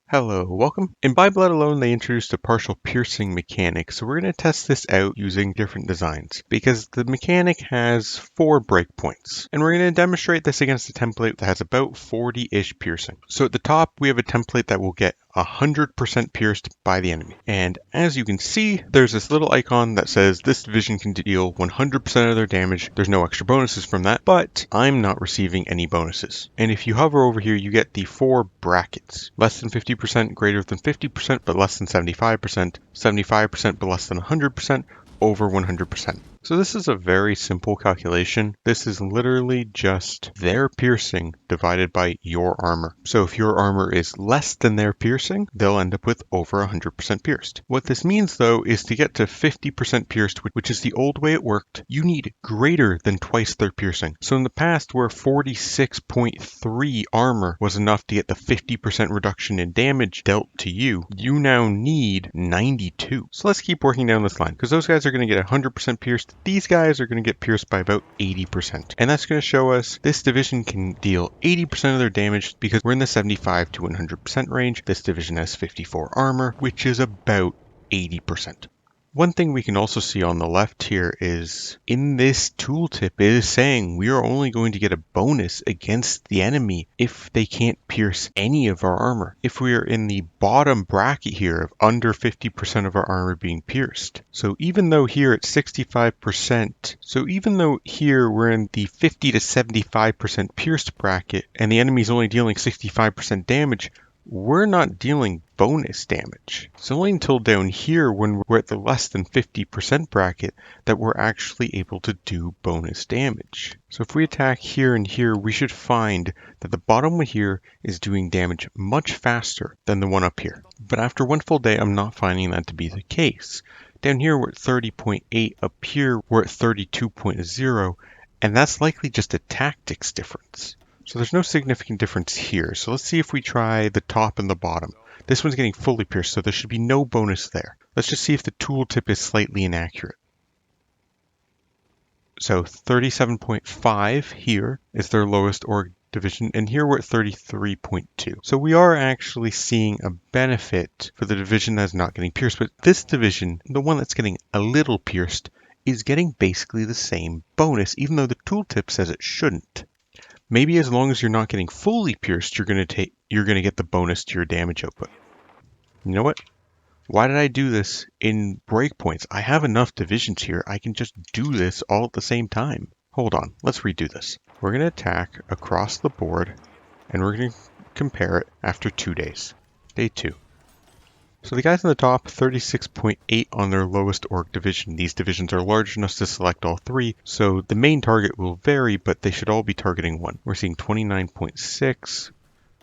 Hello, welcome. In By Blood Alone, they introduced a partial piercing mechanic, so we're going to test this out using different designs, because the mechanic has 4 breakpoints, and we're going to demonstrate this against a template that has about 40-ish piercing. So at the top, we have a template that will get 100% pierced by the enemy, and as you can see, there's this little icon that says this division can deal 100% of their damage. There's no extra bonuses from that, but I'm not receiving any bonuses. And if you hover over here, you get the 4 brackets. Less than 50%, greater than 50%, but less than 75%, 75% but less than 100%, over 100%. So this is a very simple calculation. This is literally just their piercing divided by your armor. So if your armor is less than their piercing, they'll end up with over 100% pierced. What this means though is to get to 50% pierced, which is the old way it worked, you need greater than twice their piercing. So in the past where 46.3 armor was enough to get the 50% reduction in damage dealt to you, you now need 92. So let's keep working down this line because those guys are going to get 100% pierced. These guys are going to get pierced by about 80%. And that's going to show us this division can deal 80% of their damage because we're in the 75 to 100% range. This division has 54 armor, which is about 80%. One thing we can also see on the left here is in this tooltip it is saying we are only going to get a bonus against the enemy if they can't pierce any of our armor. If we are in the bottom bracket here of under 50% of our armor being pierced. So even though here it's 65%, so even though here we're in the 50 to 75% pierced bracket and the enemy is only dealing 65% damage, we're not dealing bonus damage. It's only until down here when we're at the less than 50% bracket that we're actually able to do bonus damage. So if we attack here and here, we should find that the bottom one here is doing damage much faster than the one up here. But after one full day, I'm not finding that to be the case. Down here we're at 30.8, up here we're at 32.0, and that's likely just a tactics difference. So there's no significant difference here. So let's see if we try the top and the bottom. This one's getting fully pierced, so there should be no bonus there. Let's just see if the tooltip is slightly inaccurate. So 37.5 here is their lowest org division, and here we're at 33.2. So we are actually seeing a benefit for the division that's not getting pierced, but this division, the one that's getting a little pierced, is getting basically the same bonus, even though the tooltip says it shouldn't. Maybe as long as you're not getting fully pierced, you're going to get the bonus to your damage output. You know what? Why did I do this in breakpoints? I have enough divisions here. I can just do this all at the same time. Hold on. Let's redo this. We're going to attack across the board, and we're going to compare it after 2 days. Day 2. So the guys on the top, 36.8 on their lowest org division. These divisions are large enough to select all 3, so the main target will vary, but they should all be targeting 1. We're seeing 29.6,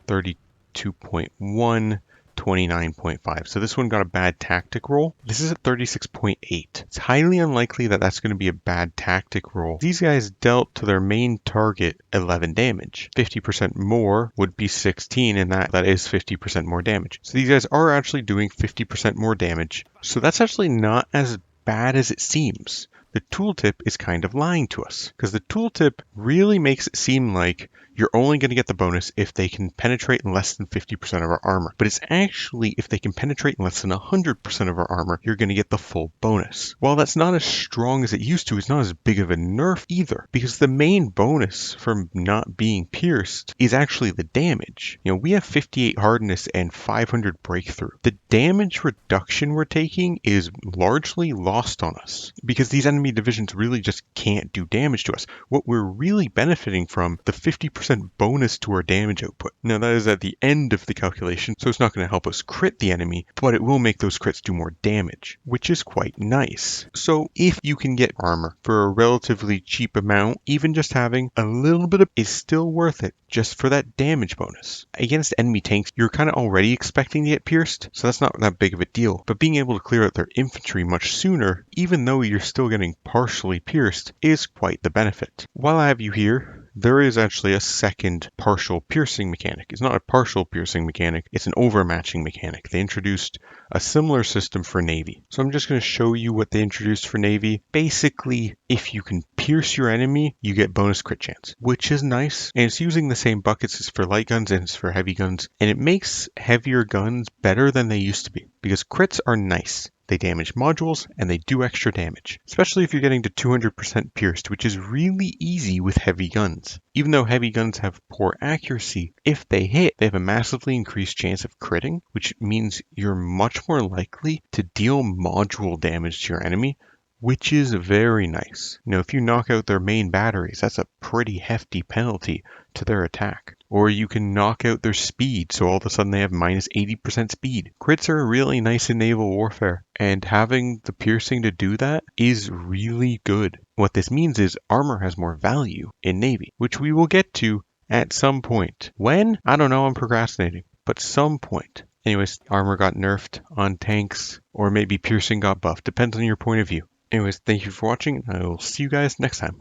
32.1, 29.5. So this one got a bad tactic roll. This is at 36.8. It's highly unlikely that that's going to be a bad tactic roll. These guys dealt to their main target 11 damage. 50% more would be 16, and that is 50% more damage. So these guys are actually doing 50% more damage. So that's actually not as bad as it seems. The tooltip is kind of lying to us because the tooltip really makes it seem like you're only going to get the bonus if they can penetrate in less than 50% of our armor. But it's actually if they can penetrate in less than 100% of our armor, you're going to get the full bonus. While that's not as strong as it used to, it's not as big of a nerf either because the main bonus from not being pierced is actually the damage. You know, we have 58 hardness and 500 breakthrough. The damage reduction we're taking is largely lost on us because these enemy divisions really just can't do damage to us. What we're really benefiting from, the 50% bonus to our damage output. Now that is at the end of the calculation, so it's not going to help us crit the enemy, but it will make those crits do more damage, which is quite nice. So if you can get armor for a relatively cheap amount, even just having a little bit of is still worth it just for that damage bonus. Against enemy tanks, you're kind of already expecting to get pierced, so that's not that big of a deal, but being able to clear out their infantry much sooner, even though you're still getting partially pierced, is quite the benefit. While I have you here, there is actually a second partial piercing mechanic. It's not a partial piercing mechanic, it's an overmatching mechanic. They introduced a similar system for Navy. So I'm just going to show you what they introduced for Navy. Basically, if you can pierce your enemy, you get bonus crit chance, which is nice. And it's using the same buckets as for light guns and as for heavy guns. And it makes heavier guns better than they used to be because crits are nice. They damage modules and they do extra damage, especially if you're getting to 200% pierced, which is really easy with heavy guns. Even though heavy guns have poor accuracy, if they hit, they have a massively increased chance of critting, which means you're much more likely to deal module damage to your enemy, which is very nice. If you knock out their main batteries, that's a pretty hefty penalty to their attack. Or you can knock out their speed, so all of a sudden they have minus 80% speed. Crits are really nice in naval warfare, and having the piercing to do that is really good. What this means is armor has more value in Navy, which we will get to at some point. When? I don't know, I'm procrastinating, but some point. Anyways, armor got nerfed on tanks, or maybe piercing got buffed, depends on your point of view. Anyways, thank you for watching, and I will see you guys next time.